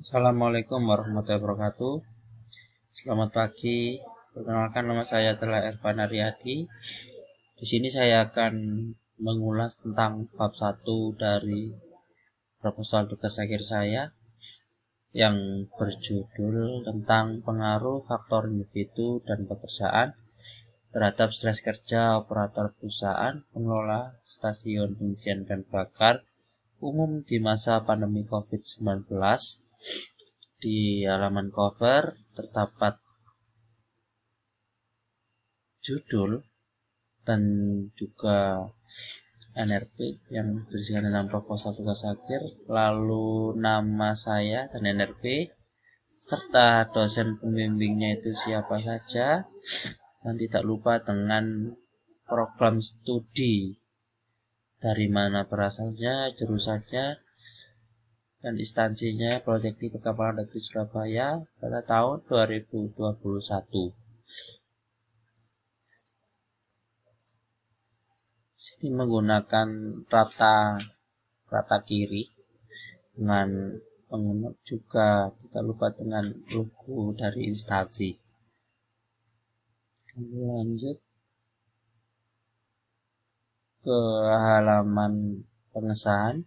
Assalamualaikum warahmatullahi wabarakatuh. Selamat pagi. Perkenalkan, nama saya adalah Ervan Aryadi. Di sini saya akan mengulas tentang bab 1 dari proposal tugas akhir saya yang berjudul tentang pengaruh faktor individu dan pekerjaan terhadap stres kerja operator perusahaan pengelola stasiun pengisian bahan bakar umum di masa pandemi COVID-19. Di halaman cover terdapat judul dan juga NRP yang berisikan tentang proposal tugas akhir, lalu nama saya dan NRP, serta dosen pembimbingnya itu siapa saja, dan tidak lupa dengan program studi, dari mana berasalnya, jurusannya, dan instansinya Politeknik Perkapalan Negeri Surabaya pada tahun 2021. Sini menggunakan rata kiri dengan juga tidak lupa dengan logo dari instansi. Lanjut ke halaman pengesahan.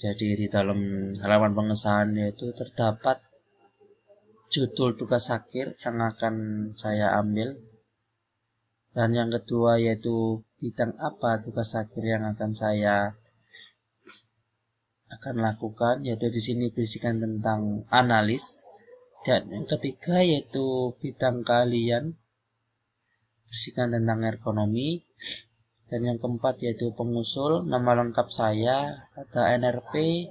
Jadi di dalam halaman pengesahan yaitu terdapat judul tugas akhir yang akan saya ambil, dan yang kedua yaitu bidang apa tugas akhir yang akan saya lakukan, yaitu di sini berisikan tentang analis, dan yang ketiga yaitu bidang keahlian berisikan tentang ergonomi, dan yang keempat yaitu pengusul. Nama lengkap saya ada NRP,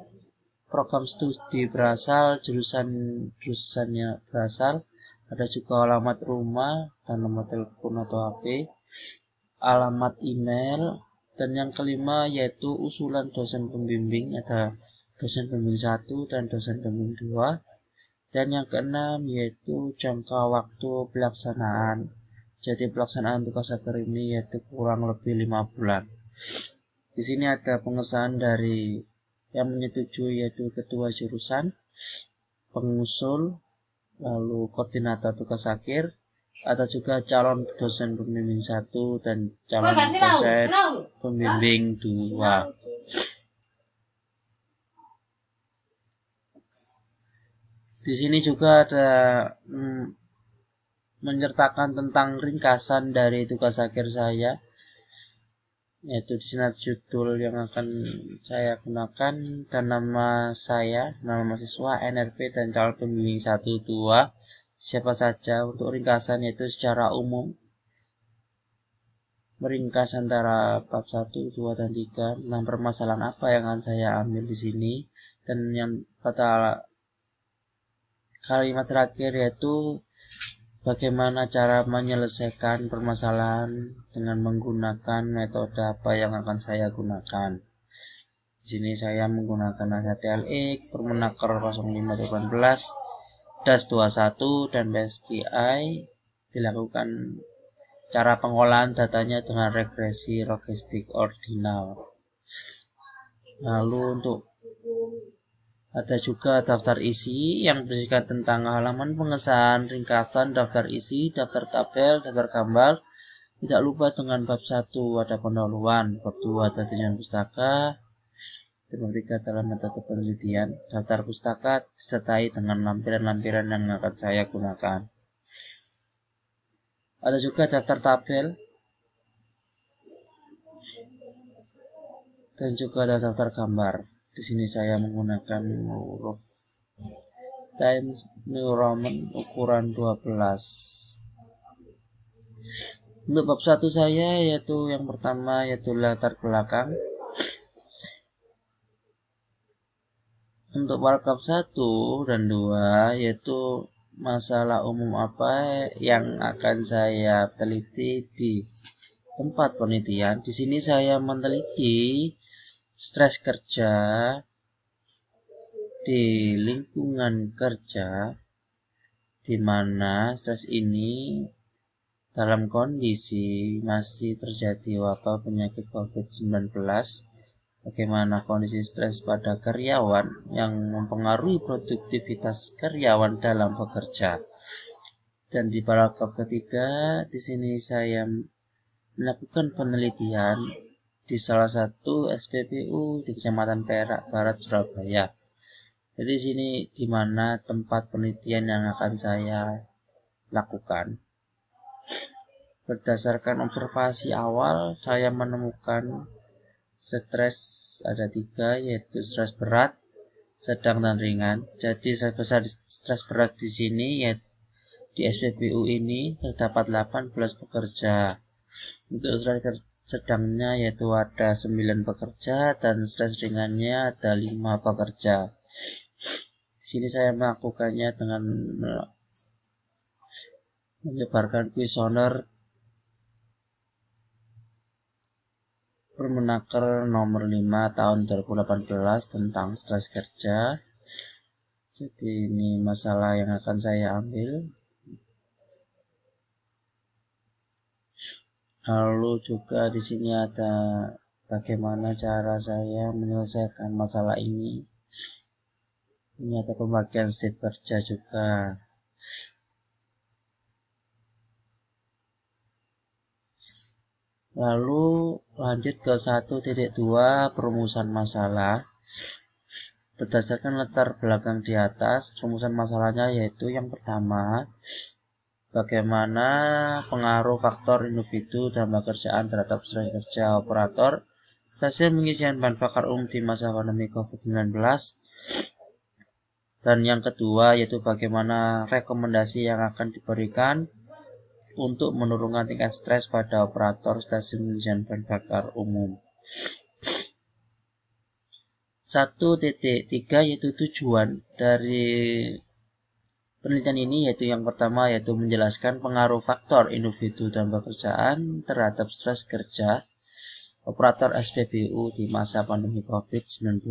program studi berasal, jurusannya berasal, ada juga alamat rumah dan nomor telepon atau HP, alamat email, dan yang kelima yaitu usulan dosen pembimbing, ada dosen pembimbing 1 dan dosen pembimbing 2, dan yang keenam yaitu jangka waktu pelaksanaan. Jadi pelaksanaan tugas akhir ini yaitu kurang lebih 5 bulan. Di sini ada pengesahan dari yang menyetujui yaitu ketua jurusan, pengusul, lalu koordinator tugas akhir, ada juga calon dosen pembimbing 1 dan calon dosen pembimbing 2. Di sini juga ada menyertakan tentang ringkasan dari tugas akhir saya, yaitu di sini judul yang akan saya gunakan dan nama saya, nama mahasiswa, NRP, dan calon pembimbing 1, 2 siapa saja. Untuk ringkasan yaitu secara umum meringkas antara bab 1, 2, dan 3 tentang permasalahan apa yang akan saya ambil di sini, dan yang pada kalimat terakhir yaitu bagaimana cara menyelesaikan permasalahan dengan menggunakan metode apa yang akan saya gunakan. Di sini saya menggunakan HTLX, Permenaker 05/18, DAS 21 dan BSKI. Dilakukan cara pengolahan datanya dengan regresi logistik ordinal. Lalu untuk ada juga daftar isi yang berisikan tentang halaman pengesahan, ringkasan, daftar isi, daftar tabel, daftar gambar. Tidak lupa dengan bab 1 ada pendahuluan, bab 2 ada tinjauan pustaka, bab 3 adalah metode penelitian. Daftar pustaka disertai dengan lampiran-lampiran yang akan saya gunakan. Ada juga daftar tabel dan juga ada daftar gambar. Di sini saya menggunakan huruf Times New Roman ukuran 12. Untuk bab 1 saya yaitu yang pertama yaitu latar belakang. Untuk paragraf 1 dan 2 yaitu masalah umum apa yang akan saya teliti di tempat penelitian. Di sini saya meneliti stres kerja di lingkungan kerja, di mana stres ini dalam kondisi masih terjadi wabah penyakit COVID-19 bagaimana kondisi stres pada karyawan yang mempengaruhi produktivitas karyawan dalam bekerja. Dan di paragraf ketiga, di sini saya melakukan penelitian di salah satu SPBU di Kecamatan Perak Barat, Surabaya. Jadi sini di mana tempat penelitian yang akan saya lakukan. Berdasarkan observasi awal, saya menemukan stres ada 3, yaitu stres berat, sedang, dan ringan. Jadi stres berat di sini yaitu di SPBU ini terdapat 18 pekerja. Untuk stres sedangnya yaitu ada 9 pekerja dan stres ringannya ada 5 pekerja. Di sini saya melakukannya dengan menyebarkan kuesioner Permenaker nomor 5 tahun 2018 tentang stres kerja. Jadi ini masalah yang akan saya ambil. Lalu juga di sini ada bagaimana cara saya menyelesaikan masalah ini. Ini ada pembagian shift kerja juga. Lalu lanjut ke 1.2 perumusan masalah. Berdasarkan latar belakang di atas, rumusan masalahnya yaitu yang pertama, bagaimana pengaruh faktor individu dalam pekerjaan terhadap stres kerja operator stasiun pengisian bahan bakar umum di masa pandemi COVID-19. Dan yang kedua yaitu bagaimana rekomendasi yang akan diberikan untuk menurunkan tingkat stres pada operator stasiun pengisian bahan bakar umum. 1.3 yaitu tujuan dari penelitian ini, yaitu yang pertama yaitu menjelaskan pengaruh faktor individu dalam pekerjaan terhadap stres kerja operator SPBU di masa pandemi COVID-19.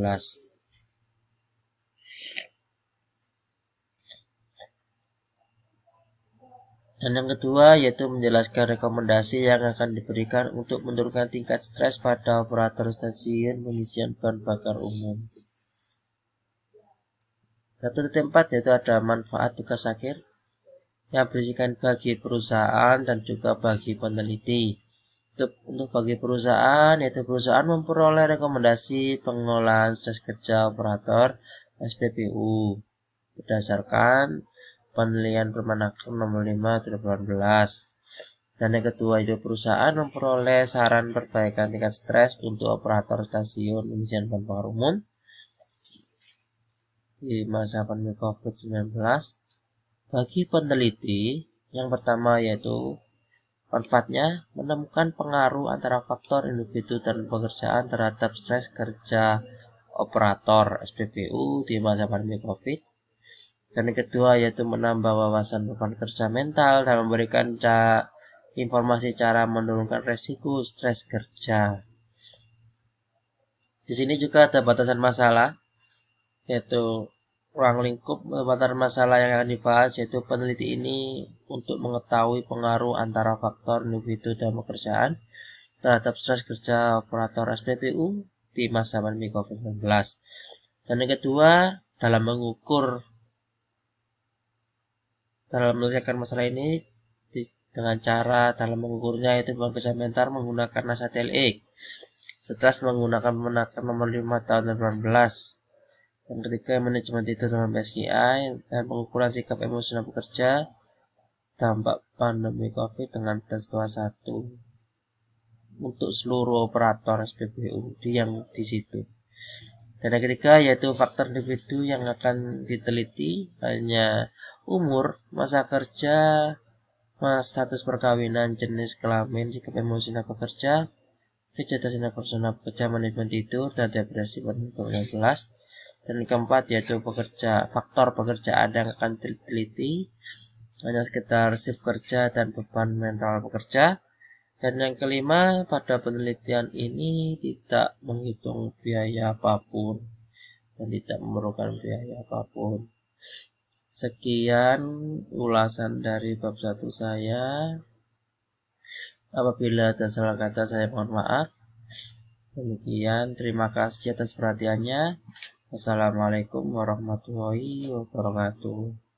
Dan yang kedua yaitu menjelaskan rekomendasi yang akan diberikan untuk menurunkan tingkat stres pada operator stasiun pengisian bahan bakar umum. 1.4 yaitu ada manfaat tugas akhir yang berisikan bagi perusahaan dan juga bagi peneliti. Untuk bagi perusahaan, yaitu perusahaan memperoleh rekomendasi pengolahan stres kerja operator SPBU berdasarkan penilaian Permenaker nomor 5 2018. Dan yang kedua itu perusahaan memperoleh saran perbaikan tingkat stres untuk operator stasiun pengisian bahan bakar umum di masa pandemi COVID-19. Bagi peneliti, yang pertama yaitu manfaatnya menemukan pengaruh antara faktor individu dan pekerjaan terhadap stres kerja operator SPBU di masa pandemi COVID. Dan yang kedua yaitu menambah wawasan beban kerja mental dan memberikan informasi cara menurunkan resiko stres kerja. Di sini juga ada batasan masalah, yaitu ruang lingkup batasan masalah yang akan dibahas, yaitu peneliti ini untuk mengetahui pengaruh antara faktor individu dan pekerjaan terhadap stres kerja operator SPBU di masa pandemi COVID-19. Dan yang kedua, dalam menyelesaikan masalah ini dengan cara dalam mengukurnya yaitu beban kerja mental menggunakan NASA TLE. Setelah menggunakan Permenaker nomor 5 tahun 2018. Yang ketiga, manajemen tidur dalam PSKI dan pengukuran sikap emosional pekerja dampak pandemi COVID dengan tes 21 untuk seluruh operator SPBU yang di situ. Dan yang ketiga yaitu faktor individu yang akan diteliti hanya umur, masa kerja, status perkawinan, jenis kelamin, sikap emosional pekerja, kecerdasan personal pekerja, manajemen tidur, dan depresi pandemi COVID-19. Dan yang keempat yaitu faktor pekerjaan yang akan diteliti hanya sekitar shift kerja dan beban mental pekerja. Dan yang kelima, pada penelitian ini tidak menghitung biaya apapun dan tidak memerlukan biaya apapun. Sekian ulasan dari bab 1 saya. Apabila ada salah kata saya mohon maaf. Demikian, terima kasih atas perhatiannya. Wassalamualaikum warahmatullahi wabarakatuh.